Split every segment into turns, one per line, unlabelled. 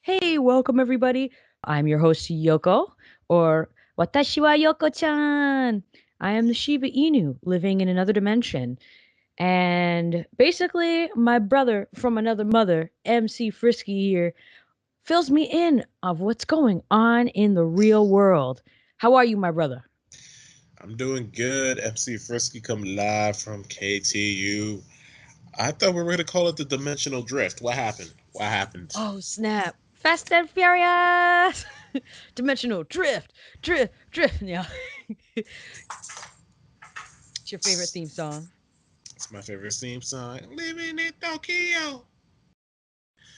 Hey, welcome everybody. I'm your host Yoko, or Watashi wa Yoko-Chan. I am the Shiba Inu living in another dimension. And basically, my brother from another mother, MC Frisky here, fills me in of what's going on in the real world. How are you, my brother?
I'm doing good. MC Frisky coming live from KTU. I thought we were going to call it the Dimensional Drift. What happened? What happened?
Oh, snap. Fast and Furious! Dimensional drift, drift, drift. Yeah. It's your favorite theme song.
It's my favorite theme song. Living in Tokyo.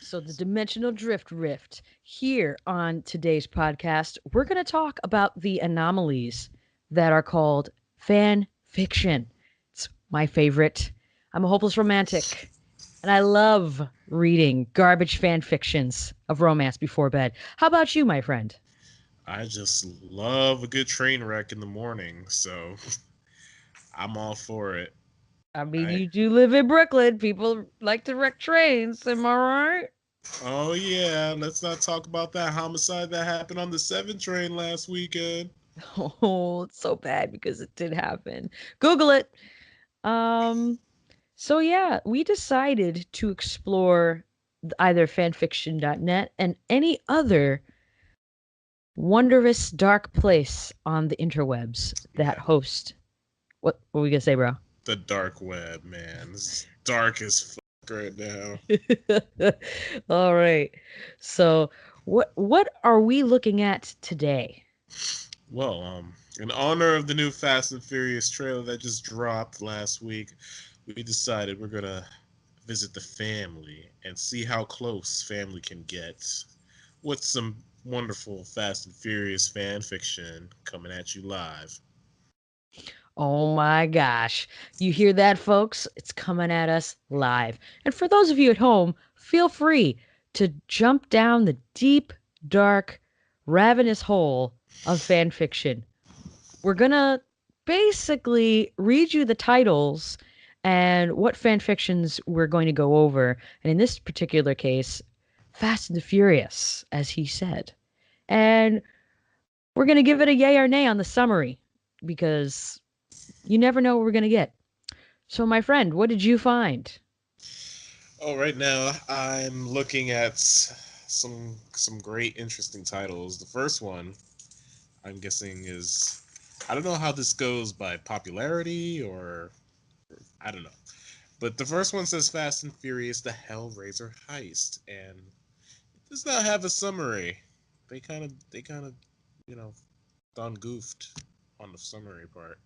So, the dimensional drift rift. Here on today's podcast, we're going to talk about the anomalies that are called fan fiction. It's my favorite. I'm a hopeless romantic, and I love reading garbage fan fictions of romance before bed. How about you, my friend?
I just love a good train wreck in the morning, so I'm all for it.
I mean,
I
you do live in Brooklyn. People like to wreck trains. Am I right?
Oh yeah, let's not talk about that homicide that happened on the 7 train last weekend.
Oh, it's so bad because it did happen. Google it. Um, So yeah, we decided to explore either fanfiction.net and any other wondrous dark place on the interwebs that
Man,
host. What were we gonna say, bro?
the dark web, man. It's dark as fuck right now.
All right. So what are we looking at today?
Well, in honor of the new Fast and Furious trailer that just dropped last week, we decided we're gonna visit the family and see how close family can get with some wonderful Fast and Furious fan fiction coming at you live.
Oh my gosh. You hear that, folks? It's coming at us live. And for those of you at home, feel free to jump down the deep, dark, ravenous hole of fan fiction. We're going to basically read you the titles and what fan fictions we're going to go over. And in this particular case, Fast and the Furious, as he said. And we're going to give it a yay or nay on the summary because you never know what we're going to get. So, my friend, what did you find?
Oh, right now I'm looking at some great interesting titles. The first one I'm guessing is I don't know how this goes by popularity or I don't know. But the first one says Fast and Furious: The Hellraiser Heist, and it does not have a summary. They kind of you know done goofed on the summary part.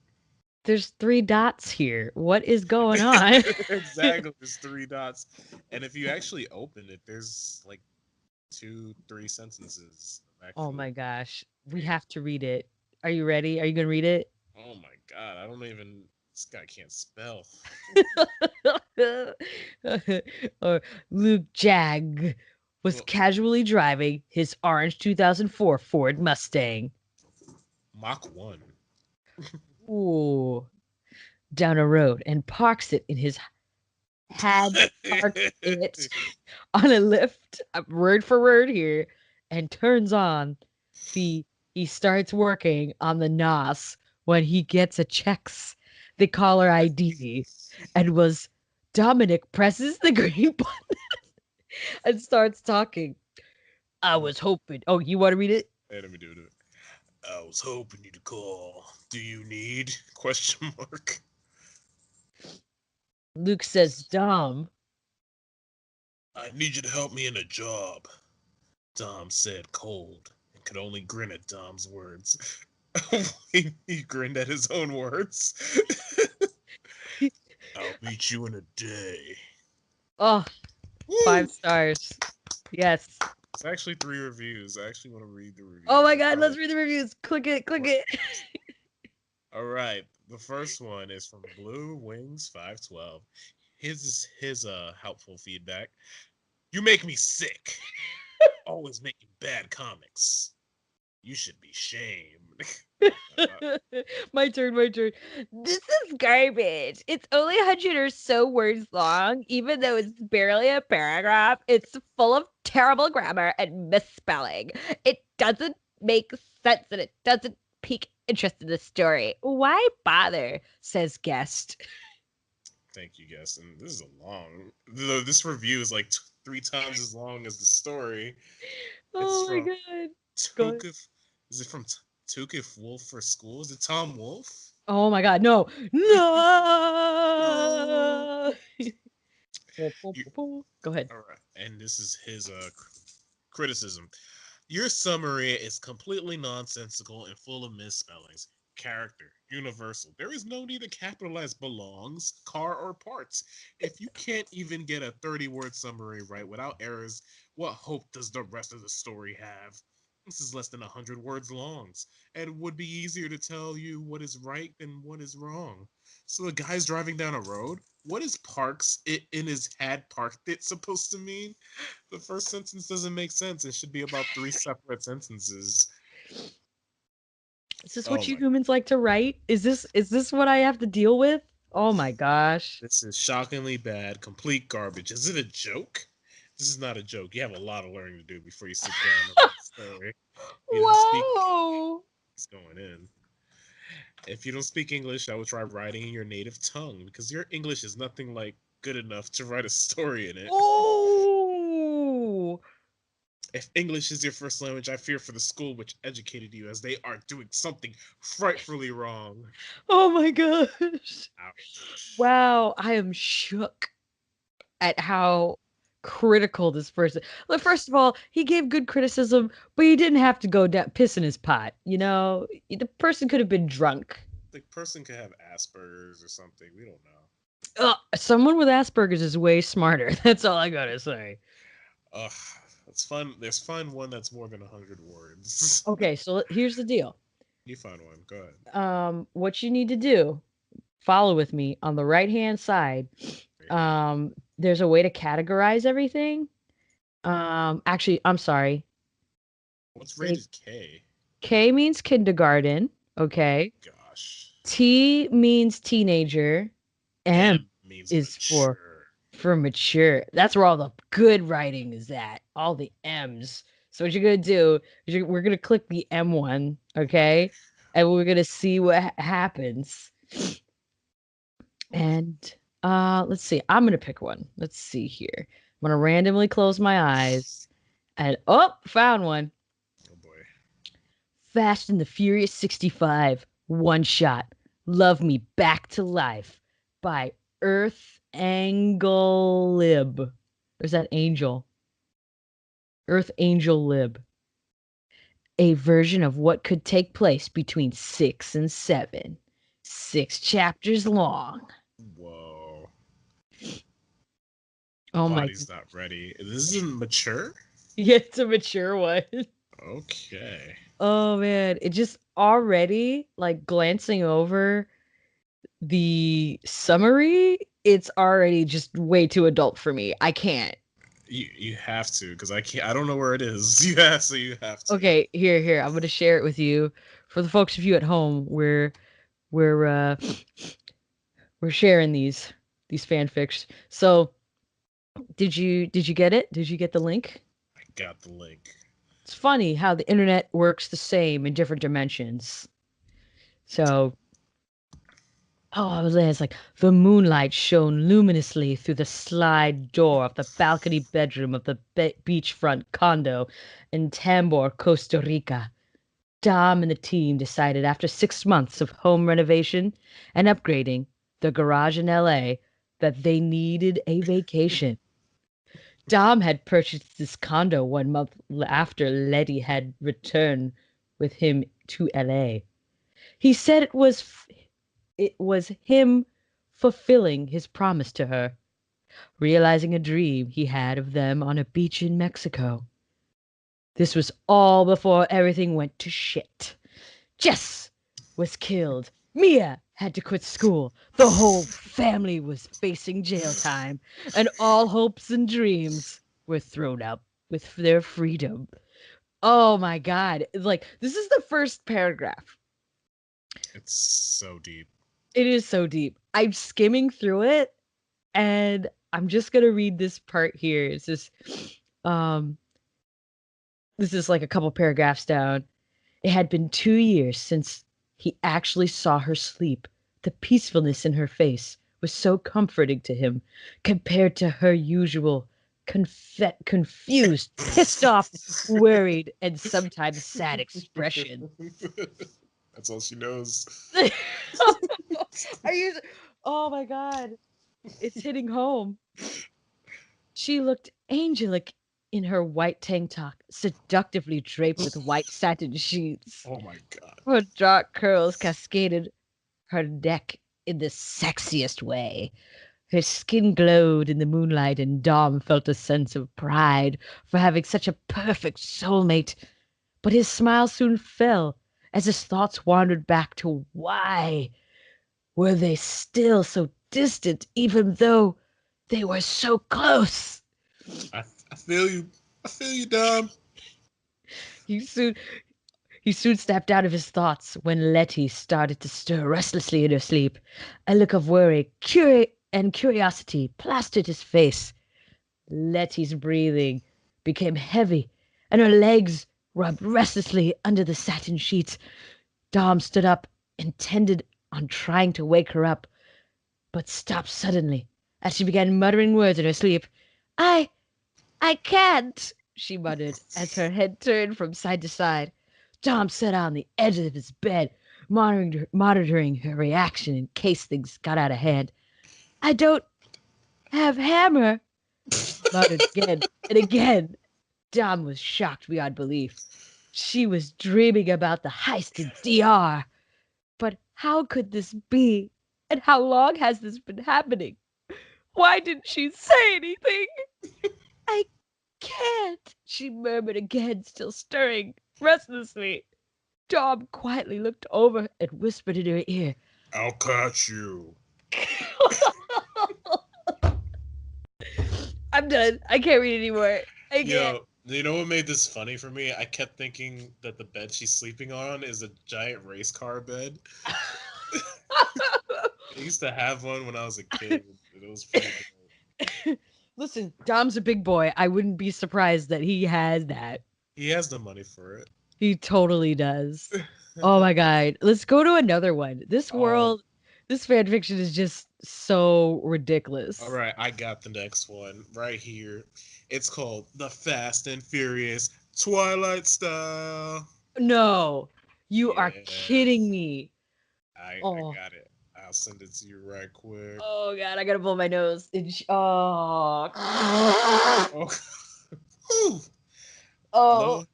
There's three dots here. What is going on?
Exactly, there's 3 dots, and if you actually open it, there's like 3 sentences of
Oh
actual
my gosh. We
page.
have to read it. Are you ready? Are you going to read it?
Oh my god, I don't even. This guy can't spell.
Or Luke Jag was
Well,
casually driving his orange 2004 Ford Mustang.
Mach 1.
Ooh, down a road and parks it in his had parked it on a lift, word for word here, and turns on the he starts working on the NOS when he gets a checks the caller ID and was Dominic presses the green button and starts talking. I was hoping. Oh, you want to read it?
Hey, let me do it. I was hoping you'd call. Do you need? Question mark.
Luke says, Dom.
I need you to help me in a job. Dom said cold and could only grin at Dom's words. He grinned at his own words. I'll meet you in a day.
Oh,
Woo!
5 stars. Yes.
It's actually 3 reviews. I actually want to read the
Oh
reviews.
my
They're
God, let's
probably
read the reviews. Click it, click
more
it.
interesting. All right. The first one is from Blue Wings 512. His helpful feedback. You make me sick. Always making bad comics. You should be shamed.
My turn, my turn. This is garbage. It's only 100 or so words long, even though it's barely a paragraph. It's full of terrible grammar and misspelling. It doesn't make sense and it doesn't pique interest in the story. Why bother? Says guest.
Thank you, guys. And this is a long. This review is like 3 times as long as the story. It's
Oh my
from
god. Go ahead.
Tukif. Is it from Tukif Wolf for School? Is it Tom Wolf?
Oh my god, no.
No.
No.
You,
Go ahead.
all right, and this is his criticism. Your summary is completely nonsensical and full of misspellings. Character, universal. There is no need to capitalize belongs, car, or parts. If you can't even get a 30-word summary right without errors, what hope does the rest of the story have? This is less than 100 words long, and it would be easier to tell you what is right than what is wrong. So the guy's driving down a road. What is parks it in his had parked it supposed to mean? The first sentence doesn't make sense. It should be about 3 separate sentences.
Is this
Oh
what you
my.
humans like to write? Is this what I have to deal with? Oh my gosh.
This is shockingly bad, complete garbage. Is it a joke? This is not a joke. You have a lot of learning to do before you sit down and write a story. You don't speak,
Whoa.
it's going in. If you don't speak English, I would try writing in your native tongue because your English is nothing like good enough to write a story in it.
Oh.
If English is your first language, I fear for the school which educated you as they are doing something frightfully wrong.
Oh my gosh.
Ouch.
Wow, I am shook at how critical this person. Like, first of all, he gave good criticism, but he didn't have to go down piss in his pot. The person could have been drunk.
The person could have Asperger's or something. We don't know.
Ugh, someone with Asperger's is way smarter. That's all I gotta say.
Ugh, it's fun. There's fun one that's more than 100 words.
Okay, so here's the deal.
You find one. Go ahead.
What you need to do, follow with me on the right hand side. There's a way to categorize everything. Actually, I'm sorry.
What's
It,
rated K?
K means kindergarten. Okay.
Gosh.
T means teenager. M
M means
is
mature.
for mature. That's where all the good writing is at. All the M's. So what you're gonna do is we're gonna click the M one, okay, and we're gonna see what happens. And let's see. I'm gonna pick one. Let's see here. I'm gonna randomly close my eyes, and oh, found one.
Oh boy.
Fast and the Furious 65, one shot. Love Me Back to Life by Earth Angle Lib. Or is that Angel? Earth Angel Lib. A version of what could take place between 6 and 7. 6 chapters long.
Whoa.
Oh my.
Body's not ready. This isn't mature?
Yeah, it's a mature one.
Okay.
Oh man, it just already like glancing over the summary, it's already just way too adult for me. I can't.
You have to, because I can't. I don't know where it is. You have to. You have to.
Okay, here. I'm gonna share it with you. For the folks of you at home, we're uh we're sharing these fanfics. So did you get it? Did you get the link?
I got the link.
It's funny how the internet works the same in different dimensions. So I was there. It's like the moonlight shone luminously through the slide door of the balcony bedroom of the beachfront condo in Tambor, Costa Rica. Dom and the team decided after 6 months of home renovation and upgrading the garage in LA that they needed a vacation. Dom had purchased this condo 1 month after Letty had returned with him to LA. He said it was him fulfilling his promise to her, realizing a dream he had of them on a beach in Mexico. This was all before everything went to shit. Jess was killed. Mia had to quit school. The whole family was facing jail time, and all hopes and dreams were thrown out with their freedom. Oh my god. Like, this is the first paragraph.
It's so deep.
It is so deep. I'm skimming through it and I'm just going to read this part here. It's just um this is like a couple paragraphs down. It had been 2 years since he actually saw her sleep. The peacefulness in her face was so comforting to him compared to her usual confused, pissed off, worried, and sometimes sad expression.
That's all she knows.
Are you? Oh my god, it's hitting home. She looked angelic in her white tank top, seductively draped with white satin sheets.
Oh my god.
Her dark curls cascaded her neck in the sexiest way. Her skin glowed in the moonlight, and Dom felt a sense of pride for having such a perfect soulmate. But his smile soon fell as his thoughts wandered back to why were they still so distant, even though they were so close?
I, I feel you. I feel you, Dom.
He soon He soon snapped out of his thoughts when Letty started to stir restlessly in her sleep. A look of worry, and curiosity plastered his face. Letty's breathing became heavy, and her legs rubbed restlessly under the satin sheets. Dom stood up, intended on trying to wake her up, but stopped suddenly as she began muttering words in her sleep. I, I can't, she muttered as her head turned from side to side. Tom sat on the edge of his bed, monitoring her reaction in case things got out of hand. I don't have hammer, she muttered again and again. Tom was shocked beyond belief. She was dreaming about the heist in DR. But how could this be? And how long has this been happening? Why didn't she say anything? I can't, she murmured again, still stirring restlessly. Tom quietly looked over and whispered in her ear.
I'll catch you.
I'm done. I can't read anymore. I can't.
Yo, you know what made this funny for me? I kept thinking that the bed she's sleeping on is a giant race car bed. I used to have one when I was a kid. And it was pretty dope.
Listen, Dom's a big boy. I wouldn't be surprised that he has that.
He has the money for it.
He totally does. Oh my god. Let's go to another one. This
Oh,
world, this fan fiction is just so
all
ridiculous.
right. I got the next one right here. It's called The Fast and Furious Twilight Style.
No, you are
Yeah,
kidding me.
I
Oh,
got it. I'll send it to you right quick.
oh god, I gotta blow my nose. Oh,
Oh, whew.
oh,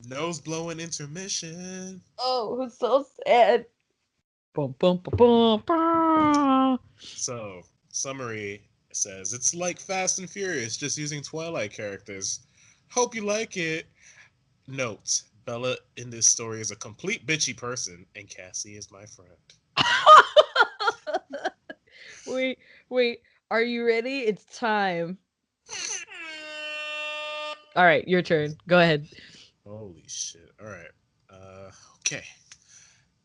No, nose blowing intermission.
oh, it's so sad. Boom, boom, boom, boom, boom.
So, summary says it's like Fast and Furious, just using Twilight characters. Hope you like it. Note: Bella in this story is a complete bitchy person, and Cassie is my friend.
Wait, wait. Are you ready? It's time. All right, your turn. Go ahead.
Holy shit! All right. Okay.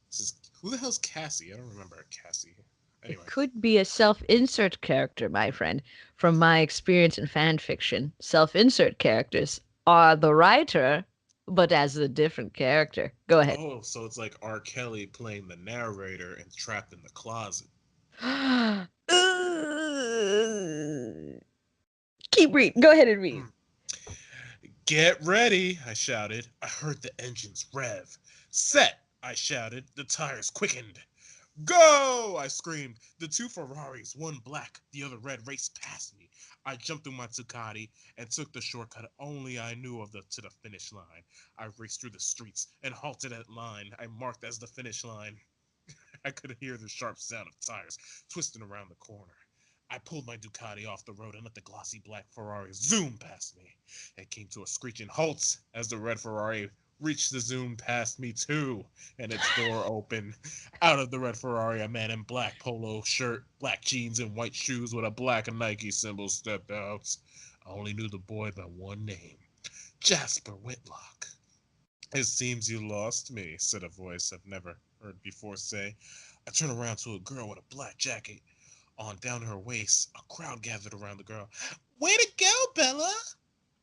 This is who the hell's Cassie? I don't remember Cassie.
It
Anyway.
could be a self insert character, my friend. From my experience in fan fiction, self insert characters are the writer, but as a different character. Go ahead.
Oh, so it's like R. Kelly playing the narrator and trapped in the closet.
Keep reading. Go ahead and read.
Hmm. Get ready, I shouted. I heard the engines rev. Set, I shouted. The tires quickened. Go! I screamed. The two Ferraris, one black, the other red, raced past me. I jumped through my Ducati and took the shortcut only I knew of to the finish line. I raced through the streets and halted at line I marked as the finish line. I could hear the sharp sound of tires twisting around the corner. I pulled my Ducati off the road and let the glossy black Ferrari zoom past me. It came to a screeching halt as the red Ferrari reached the zoom past me too, and its door opened. Out of the red Ferrari, a man in black polo shirt, black jeans, and white shoes with a black Nike symbol stepped out. I only knew the boy by one name, Jasper Whitlock. It seems you lost me, said a voice I've never heard before say. I turned around to a girl with a black jacket on down to her waist. A crowd gathered around the girl. Way to go, Bella!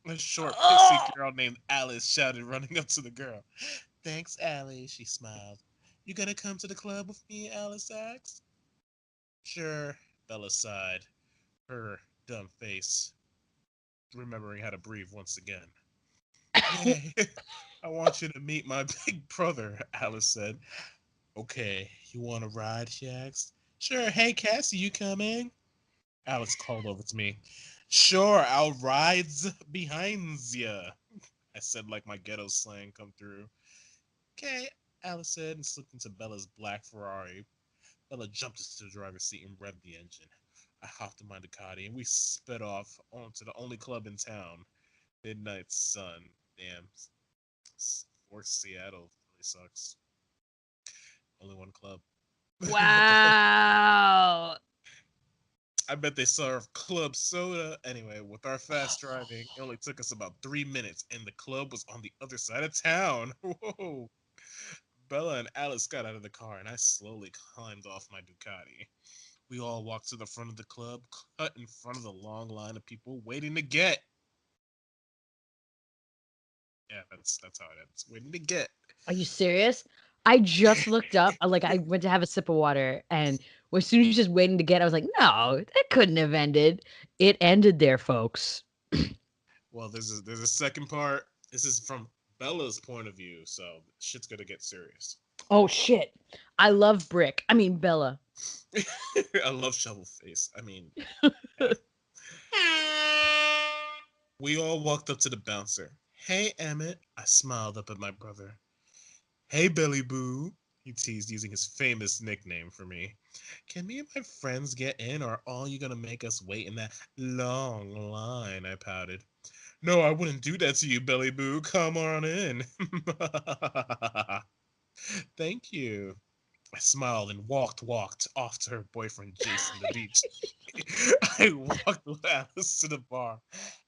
A short pixie
Oh,
girl named Alice shouted, running up to the girl. Thanks, Alice, she smiled. You gonna come to the club with me? Alice asked. Sure, Bella sighed, her dumb face remembering how to breathe once again. Yay, I want you to meet my big brother, Alice said. Okay, you want to ride? She asked. Sure, hey, Cassie, you coming? Alice called over to me. Sure, I'll ride behind ya. I said like my ghetto slang come through. Okay, Alice said and slipped into Bella's black Ferrari. Bella jumped into the driver's seat and revved the engine. I hopped in my Ducati and we sped off onto the only club in town. Midnight Sun. Damn, Fort Seattle really sucks. Only one club.
wow.
I bet they serve club soda. Anyway, with our fast driving, it only took us about 3 minutes, and the club was on the other side of town. Whoa! Bella and Alice got out of the car, and I slowly climbed off my Ducati. We all walked to the front of the club, cut in front of the long line of people waiting to get. Yeah, that's how it ends. Waiting to get.
Are you serious? I just looked up, like, I went to have a sip of water, and as soon as just waiting to get, I was like, "No, that couldn't have ended." It ended there, folks.
Well, there's a second part. This is from Bella's point of view, so shit's gonna get serious.
Oh, shit. I love Brick. I mean, Bella.
I love Shovel Face. I mean, yeah. We all walked up to the bouncer. Hey, Emmett. I smiled up at my brother. Hey, Billy Boo. He teased using his famous nickname for me. Can me and my friends get in, or are all you gonna make us wait in that long line? I pouted. No, I wouldn't do that to you, Billy Boo. Come on in. Thank you. I smiled and walked off to her boyfriend Jason the beach. I walked with Alice to the bar.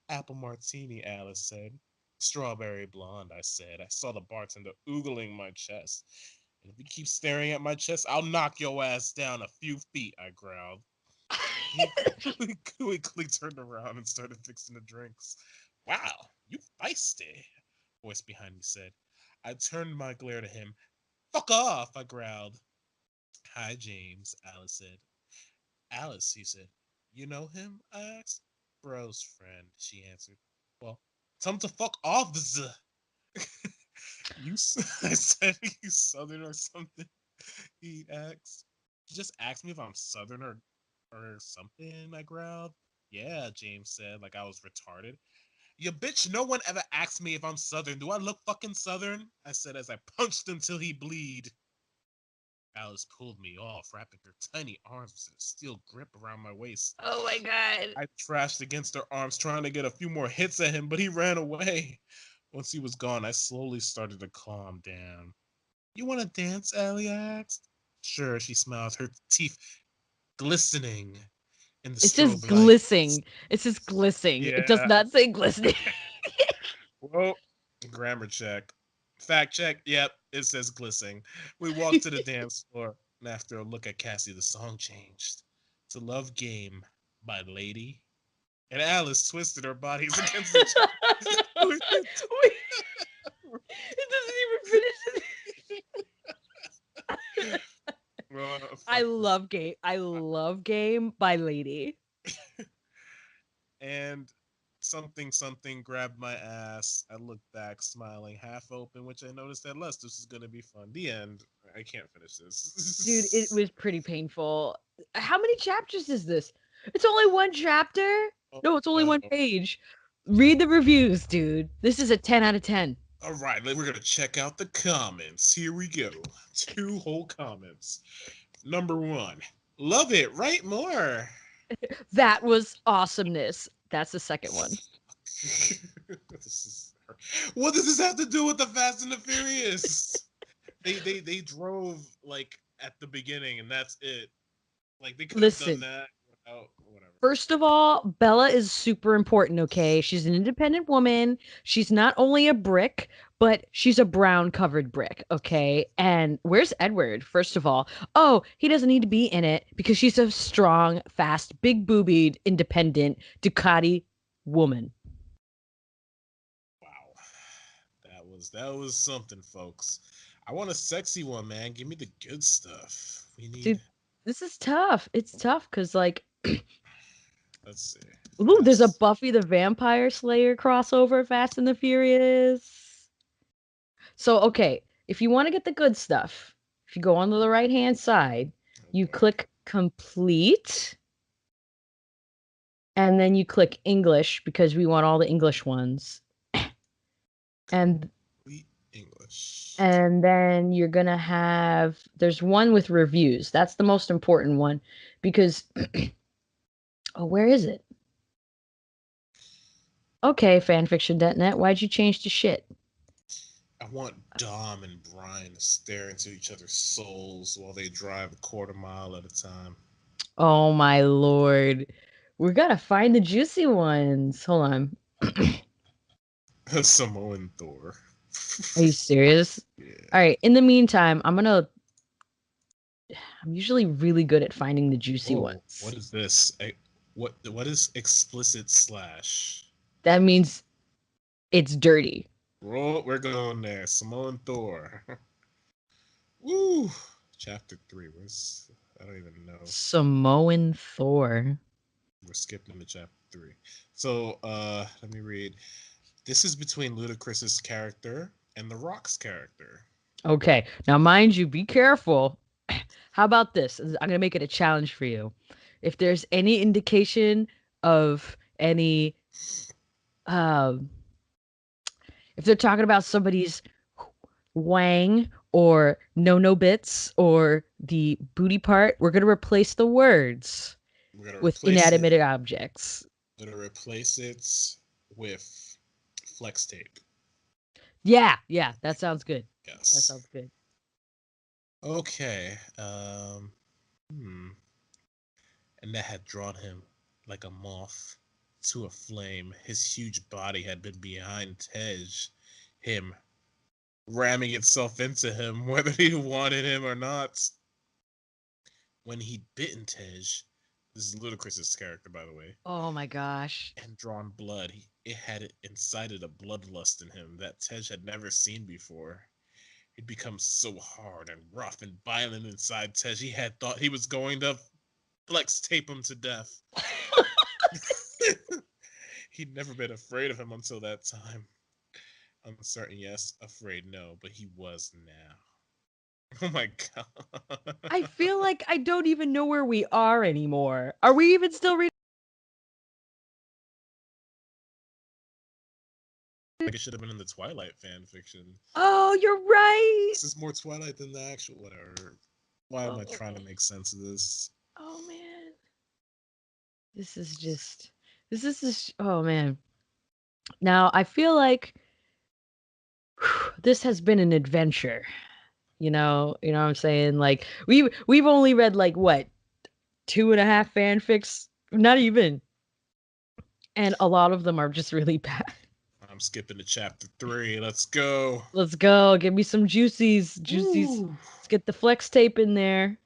Apple martini, Alice said. Strawberry blonde, I said. I saw the bartender oogling my chest. And if you keep staring at my chest, I'll knock your ass down a few feet, I growled. He quickly turned around and started fixing the drinks. Wow, you feisty, a voice behind me said. I turned my glare to him. Fuck off, I growled. Hi, James, Alice said. Alice, he said. You know him? I asked. Bro's friend, she answered. Well, tell him to fuck off, I said, you southern or something? He asked. He just asked me if I'm southern or something, I growled. Yeah, James said, like I was retarded. You bitch, no one ever asked me if I'm southern. Do I look fucking southern? I said as I punched him till he bleed. Alice pulled me off, wrapping her tiny arms in a steel grip around my waist.
Oh my god.
I thrashed against her arms, trying to get a few more hits at him, but he ran away. Once he was gone, I slowly started to calm down. You want to dance, Allie? I asked. Sure, she smiled, her teeth glistening in the
It says
strobe lights.
glissing. It says glissing. It does
Yeah.
not say glistening.
Well, grammar check. Fact check. Yep, it says glissing. We walked to the dance floor, and after a look at Cassie, the song changed to Love Game by Lady. And Alice twisted her bodies against each other.
Wait, it doesn't even finish.
Well,
I
fuck this.
love game. I love game by Lady.
And something grabbed my ass. I looked back, smiling, half open, which I noticed at less. This is gonna be fun. The end. I can't finish
Dude, it
this.
was pretty painful. How many chapters is this? It's only one chapter?
Oh
No, it's only
no.
one page. Read the reviews, dude. This is a 10 out of 10.
All right, we're gonna check out the comments. Here we go. Two whole comments. Number one, love it. Write more.
That was awesomeness. That's the second one.
this is. What does this have to do with the Fast and the Furious? They drove like at the beginning, and that's it. Like they could have done
Listen,
that without whatever.
First of all, Bella is super important, okay? She's an independent woman. She's not only a brick, but she's a brown covered brick, okay? And where's Edward, first of all? Oh, he doesn't need to be in it because she's a strong, fast, big boobied, independent Ducati woman.
Wow, that was something, folks. I want a sexy one, man. Give me the good stuff. We need.
Dude, this is tough. It's tough because, like,
Let's see.
ooh, there's a
Fast.
Buffy the Vampire Slayer crossover, Fast and the Furious. So, okay, if you want to get the good stuff, if you go on to the right hand side,
Oh
you
boy.
click complete and then you click English because we want all the English ones. And
Complete English.
then you're going to have there's one with reviews. That's the most important one because oh, where is it? Okay, fanfiction.net, why'd you change to shit?
I want Dom and Brian to stare into each other's souls while they drive a quarter mile at a time.
Oh my lord. We got to find the juicy ones. Hold on.
Samoan Thor.
Are you serious?
Yeah.
All right. In the meantime, I'm usually really good at finding the juicy
Oh, what
ones.
is this? What is explicit slash?
That means it's dirty.
We're going there. Samoan Thor. Woo! Chapter 3. I don't even know.
Samoan Thor.
We're skipping to chapter 3. So, let me read. This is between Ludacris's character and The Rock's character.
Okay. Now, mind you, be careful. How about this? I'm going to make it a challenge for you. If there's any indication of any, um, if they're talking about somebody's wang or no bits or the booty part, we're going to replace the words
We're gonna
with
replace it.
inanimate objects.
We're gonna replace it with flex tape.
Yeah, yeah, that sounds good. That
Yes.
sounds good.
Okay. Hmm. And that had drawn him like a moth to a flame. His huge body had been behind Tej, him ramming itself into him, whether he wanted him or not. When he'd bitten Tej, this is Ludacris's character, by the way,
Oh my gosh.
and drawn blood, it had incited a bloodlust in him that Tej had never seen before. He'd become so hard and rough and violent inside Tej, he had thought he was going to flex tape him to death. He'd never been afraid of him until that time. Uncertain, yes. Afraid, no. But he was now. Oh my god.
I feel like I don't even know where we are anymore. Are we even still reading?
Like it should have been in the Twilight fan fiction.
Oh, you're right.
This is more Twilight than the actual whatever. Why am I
Oh,
trying to make sense of this?
oh man. This is just this oh man. Now, I feel like this has been an adventure. You know what I'm saying? Like we've only read like what, two and a half fanfics? Not even. And a lot of them are just really bad.
I'm skipping to chapter 3. Let's go.
Let's go. Give me some juicies. Juicies.
Woo.
Let's get the flex tape in there.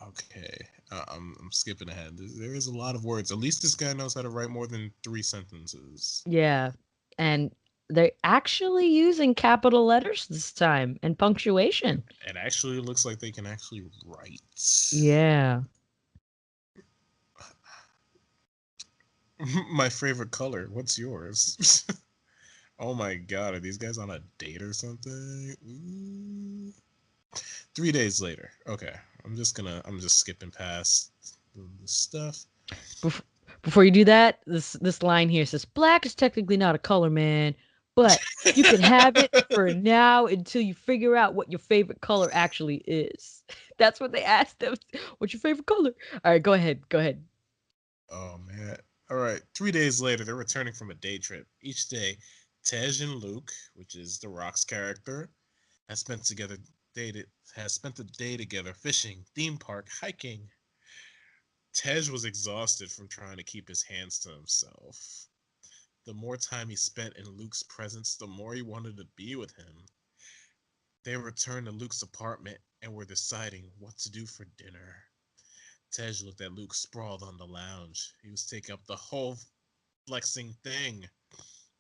Okay. I'm skipping ahead. There is a lot of words. At least this guy knows how to write more than 3 sentences.
Yeah. And they're actually using capital letters this time and punctuation.
It actually looks like they can actually write.
Yeah.
My favorite color. What's yours? Oh my god, are these guys on a date or something? Ooh. 3 days later. Okay, I'm just skipping past the stuff.
Bef- Before you do that, this line here says black is technically not a color, man, but you can have it for now until you figure out what your favorite color actually is. That's what they asked them. What's your favorite color? All right, go ahead. Go ahead.
Oh man. All right. 3 days later, they're returning from a day trip. Each day, Tej and Luke, which is the Rock's character, has spent together dated has spent the day together fishing, theme park, hiking. Tej was exhausted from trying to keep his hands to himself. The more time he spent in Luke's presence, the more he wanted to be with him. They returned to Luke's apartment and were deciding what to do for dinner. Tej looked at Luke sprawled on the lounge. He was taking up the whole flexing thing.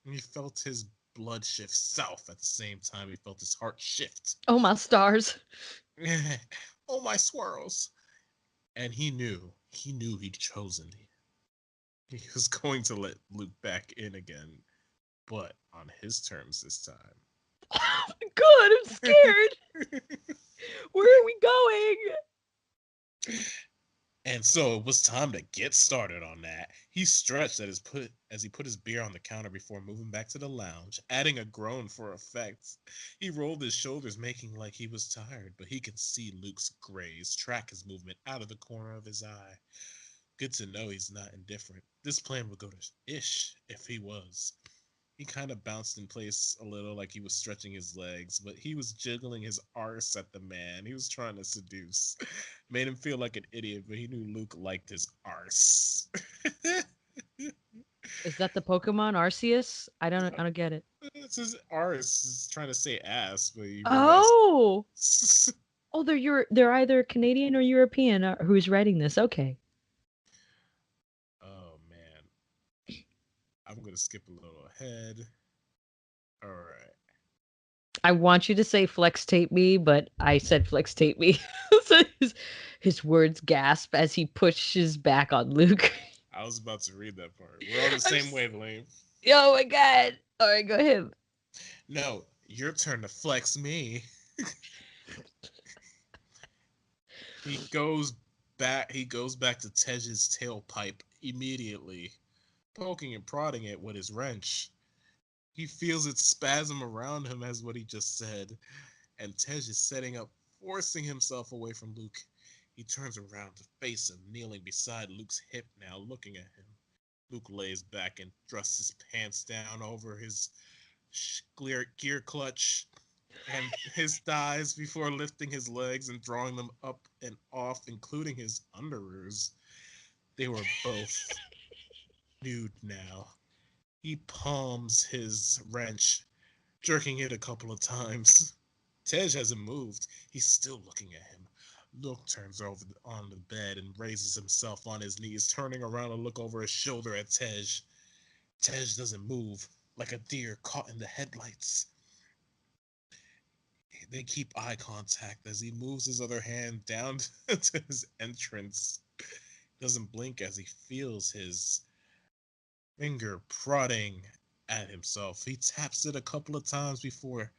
He felt his blood shift south at the same time he felt his heart shift.
Oh, my stars.
Oh my swirls. And he knew he'd chosen. He was going to let Luke back in again, but on his terms this time.
Oh, good. I'm scared. Where are we going?
And so it was time to get started on that. He stretched as he put his beer on the counter before moving back to the lounge, adding a groan for effect. He rolled his shoulders, making like he was tired, but he could see Luke's graze track his movement out of the corner of his eye. Good to know he's not indifferent. This plan would go to ish if he was. He kind of bounced in place a little like he was stretching his legs, but he was jiggling his arse at the man he was trying to seduce. Made him feel like an idiot, but he knew Luke liked his arse.
Is that the Pokemon Arceus? I don't get it.
It's his arse. He's trying to say ass, but he realized.
Oh. Oh, they're either Canadian or European. Who's writing this? Okay.
Oh man, I'm gonna skip a little ahead. All right.
I want you to say flex tape me, but I said flex tape me. So his words gasp as he pushes back on Luke.
I was about to read that part. We're on the
I'm
same wavelength.
oh my god. All right, go ahead.
No, your turn to flex me. He goes back to Tej's tailpipe immediately, poking and prodding it with his wrench. He feels it spasm around him as what he just said, and Tej is setting up, forcing himself away from Luke. He turns around to face him, kneeling beside Luke's hip now, looking at him. Luke lays back and thrusts his pants down over his gear clutch and his thighs before lifting his legs and drawing them up and off, including his underoos. They were both nude now. He palms his wrench, jerking it a couple of times. Tej hasn't moved. He's still looking at him. Luke turns over on the bed and raises himself on his knees, turning around to look over his shoulder at Tej. Tej doesn't move, like a deer caught in the headlights. They keep eye contact as he moves his other hand down to his entrance. Doesn't blink as he feels his finger prodding at himself. He taps it a couple of times before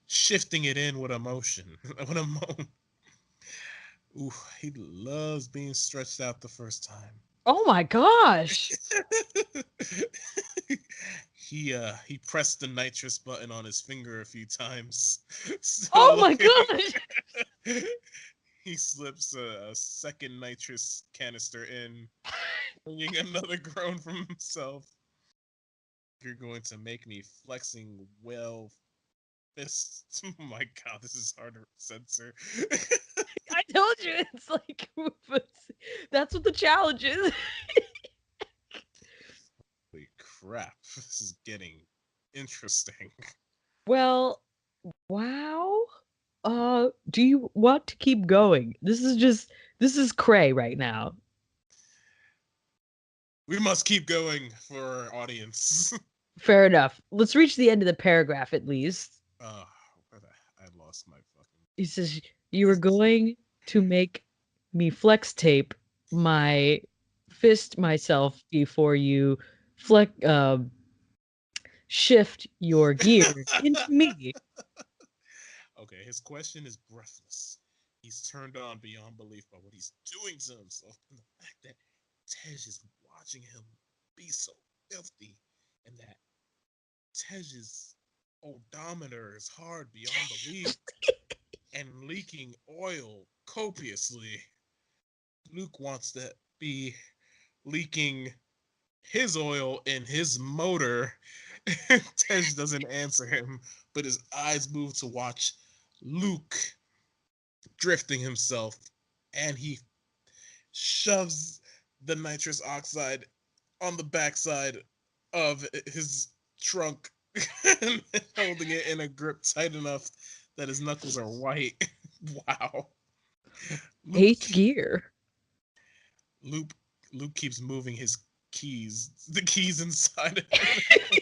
shifting it in with emotion. With a moan. Ooh, he loves being stretched out the first time.
Oh my gosh.
He pressed the nitrous button on his finger a few times.
Oh
Still
my
looking.
gosh.
He slips a second nitrous canister in, bringing another groan from himself. You're going to make me flexing well fists. Oh my god, this is hard to censor.
I told you it's like that's what the challenge is.
Holy crap, this is getting interesting.
Well, wow. Do you want to keep going? This is cray right now.
We must keep going for our audience.
Fair enough. Let's reach the end of the paragraph at least.
uh, I lost my fucking.
He says you were going to make me flex tape my fist myself before you flex shift your gear into me.
Okay, his question is breathless. He's turned on beyond belief by what he's doing to himself and the fact that Tej is watching him be so filthy and that Tej's odometer is hard beyond belief and leaking oil copiously. Luke wants to be leaking his oil in his motor. Tej doesn't answer him, but his eyes move to watch Luke drifting himself, and he shoves the nitrous oxide on the backside of his trunk and holding it in a grip tight enough that his knuckles are white. Wow. Loop
Eighth gear.
Loop Loop keeps moving his keys. The keys inside of him.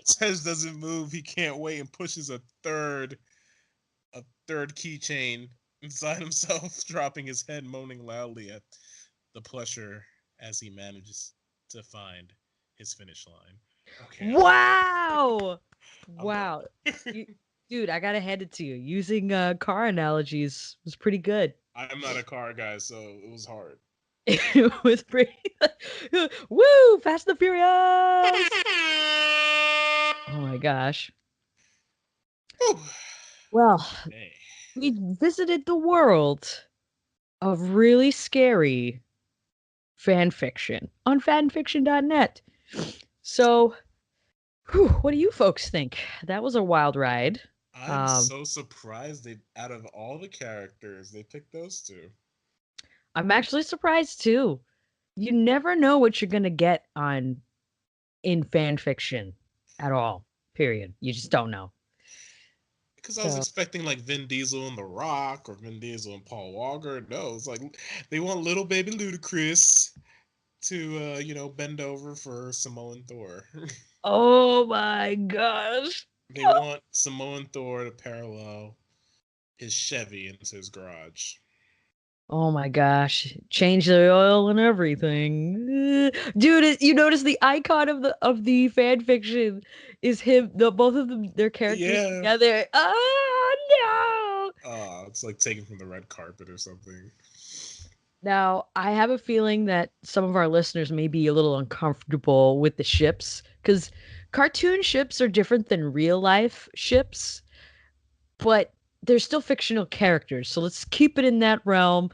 Tej doesn't move. He can't wait and pushes a third keychain inside himself, dropping his head, moaning loudly at the pleasure as he manages to find his finish line. Okay,
Wow.
I'm done.
Wow. You, dude, I gotta hand it to you. Using car analogies was pretty good.
I'm not a car guy, so it was hard.
It was pretty. Woo! Fast and the Furious! Oh my gosh.
Whew.
Well,
Hey,
we visited the world of really scary fan fiction on fanfiction.net. So, whew, what do you folks think? That was a wild ride.
I'm
Um,
so surprised they, out of all the characters, they picked those two.
I'm actually surprised too. You never know what you're gonna get on in fan fiction at all. Period. You just don't know.
Because I was
So,
expecting like Vin Diesel and The Rock or Vin Diesel and Paul Walker. No, it's like they want little baby Ludacris to bend over for Samoan Thor.
oh my gosh.
They want Samoan Thor to parallel his Chevy into his garage.
Oh my gosh. Change the oil and everything. Dude, you notice the icon of the fan fiction is him, the both of them their characters
Yeah.
together. Oh no.
It's like taken from the red carpet or something.
Now, I have a feeling that some of our listeners may be a little uncomfortable with the ships because cartoon ships are different than real life ships, but they're still fictional characters. So let's keep it in that realm.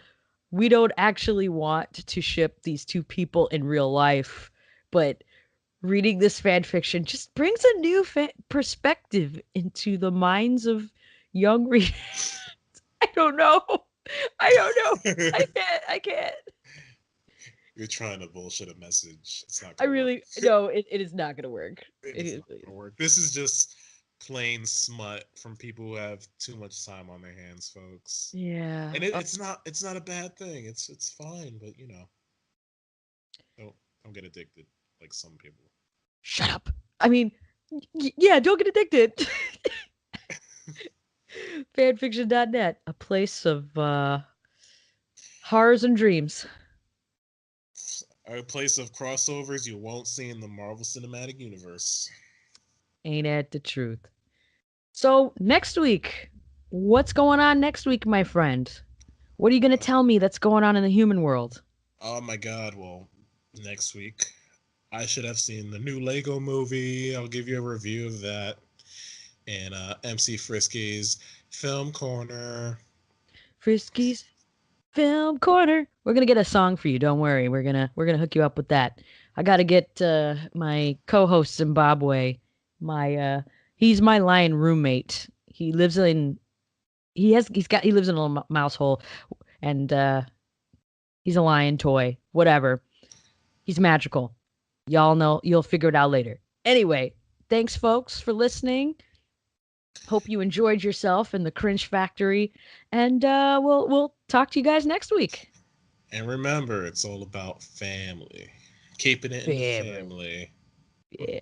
We don't actually want to ship these two people in real life, but reading this fan fiction just brings a new perspective into the minds of young readers. I don't know. I don't know. I can't. I can't.
You're trying to bullshit a message. It's not
I
gonna work.
really no. It is not gonna work.
It
It
is
is.
not gonna work. This is just plain smut from people who have too much time on their hands, folks.
Yeah.
And it's not a bad thing. It's fine, but don't get addicted like some people.
Shut up. I mean, yeah. Don't get addicted. Fanfiction.net, a place of horrors and dreams.
A place of crossovers you won't see in the Marvel Cinematic Universe.
Ain't that the truth? So next week, what's going on next week, my friend? What are you gonna
Uh,
tell me that's going on in the human world?
oh my God! Well, next week I should have seen the new Lego movie. I'll give you a review of that. And MC Frisky's Film Corner.
Frisky's Film Corner. We're gonna get a song for you. Don't worry. We're gonna hook you up with that. I gotta get my co-host Zimbabwe. My he's my lion roommate. He lives in a little mouse hole, and he's a lion toy. Whatever. He's magical. Y'all know. You'll figure it out later. Anyway, thanks folks for listening. Hope you enjoyed yourself in the Cringe Factory, and we'll talk to you guys next week.
And remember, it's all about family. Keeping it in the
Family.
family.
Yeah.